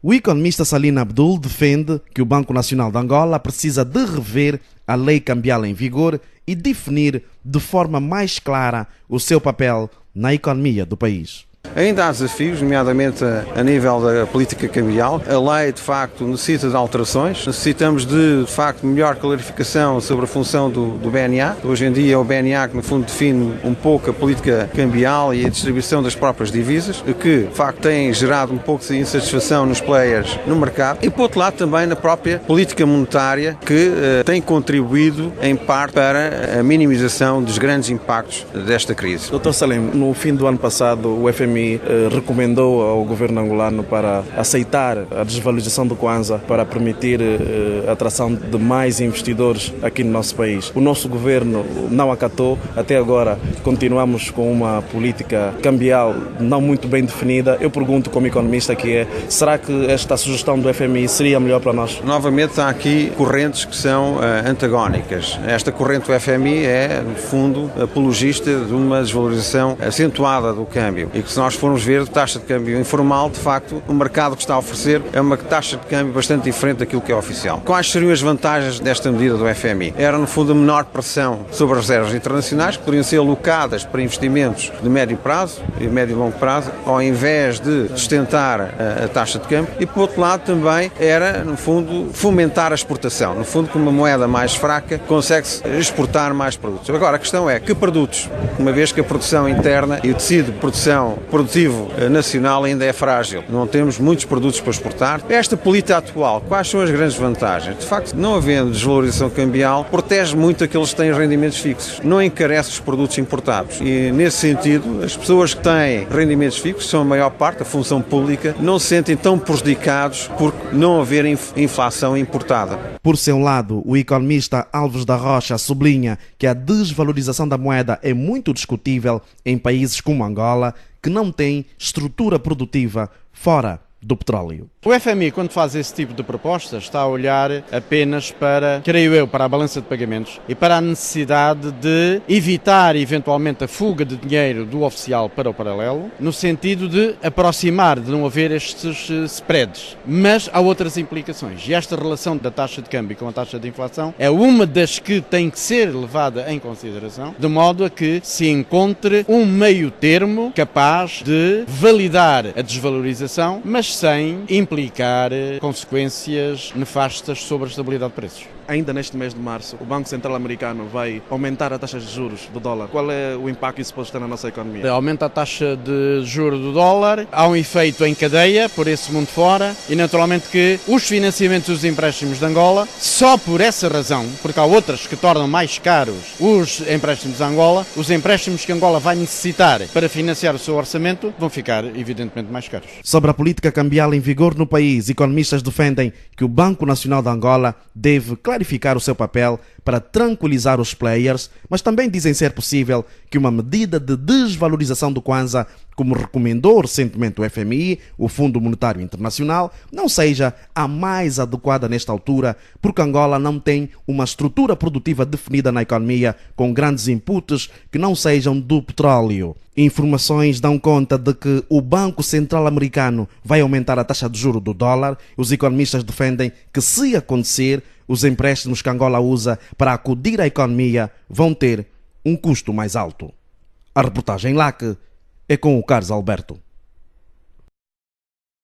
O economista Salina Abdul defende que o Banco Nacional de Angola precisa de rever a lei cambial em vigor e definir de forma mais clara o seu papel na economia do país. Ainda há desafios, nomeadamente a nível da política cambial. A lei, de facto, necessita de alterações. Necessitamos de facto, melhor clarificação sobre a função do BNA. Hoje em dia é o BNA que, no fundo, define um pouco a política cambial e a distribuição das próprias divisas, que, de facto, tem gerado um pouco de insatisfação nos players no mercado. E, por outro lado, também na própria política monetária, que tem contribuído, em parte, para a minimização dos grandes impactos desta crise. Dr. Salim, no fim do ano passado, o FMI recomendou ao governo angolano para aceitar a desvalorização do Kwanza para permitir a atração de mais investidores aqui no nosso país. O nosso governo não acatou, até agora continuamos com uma política cambial não muito bem definida. Eu pergunto como economista será que esta sugestão do FMI seria melhor para nós? Novamente há aqui correntes que são antagónicas. Esta corrente do FMI é, no fundo, apologista de uma desvalorização acentuada do câmbio e que, se nós formos ver a taxa de câmbio informal, de facto, o mercado que está a oferecer é uma taxa de câmbio bastante diferente daquilo que é oficial. Quais seriam as vantagens desta medida do FMI? Era, no fundo, a menor pressão sobre as reservas internacionais, que poderiam ser alocadas para investimentos de médio prazo e médio e longo prazo, ao invés de sustentar a taxa de câmbio. E, por outro lado, também era, no fundo, fomentar a exportação. No fundo, com uma moeda mais fraca, consegue-se exportar mais produtos. Agora, a questão é que produtos, uma vez que a produção interna e o tecido de produção produtivo nacional ainda é frágil. Não temos muitos produtos para exportar. Esta política atual, quais são as grandes vantagens? De facto, não havendo desvalorização cambial, protege muito aqueles que têm rendimentos fixos. Não encarece os produtos importados. E, nesse sentido, as pessoas que têm rendimentos fixos, são a maior parte, a função pública, não se sentem tão prejudicados por não haver inflação importada. Por seu lado, o economista Alves da Rocha sublinha que a desvalorização da moeda é muito discutível em países como Angola, que não tem estrutura produtiva fora do petróleo. O FMI, quando faz esse tipo de propostas, está a olhar apenas para, creio eu, para a balança de pagamentos e para a necessidade de evitar eventualmente a fuga de dinheiro do oficial para o paralelo, no sentido de aproximar, de não haver estes spreads. Mas há outras implicações e esta relação da taxa de câmbio com a taxa de inflação é uma das que tem que ser levada em consideração, de modo a que se encontre um meio termo capaz de validar a desvalorização, mas sem implicar consequências nefastas sobre a estabilidade de preços. Ainda neste mês de março, o Banco Central Americano vai aumentar a taxa de juros do dólar. Qual é o impacto que isso pode ter na nossa economia? Aumenta a taxa de juros do dólar, há um efeito em cadeia por esse mundo fora e naturalmente que os financiamentos dos empréstimos de Angola, só por essa razão, porque há outras que tornam mais caros os empréstimos de Angola, os empréstimos que Angola vai necessitar para financiar o seu orçamento vão ficar evidentemente mais caros. Sobre a política cambial em vigor no país, economistas defendem que o Banco Nacional de Angola deve clarificar o seu papel para tranquilizar os players, mas também dizem ser possível que uma medida de desvalorização do Kwanza, como recomendou recentemente o FMI, o Fundo Monetário Internacional, não seja a mais adequada nesta altura, porque Angola não tem uma estrutura produtiva definida na economia com grandes inputs que não sejam do petróleo. Informações dão conta de que o Banco Central Americano vai aumentar a taxa de juros do dólar. Os economistas defendem que, se acontecer, os empréstimos que Angola usa para acudir à economia vão ter um custo mais alto. A reportagem LAC é com o Carlos Alberto.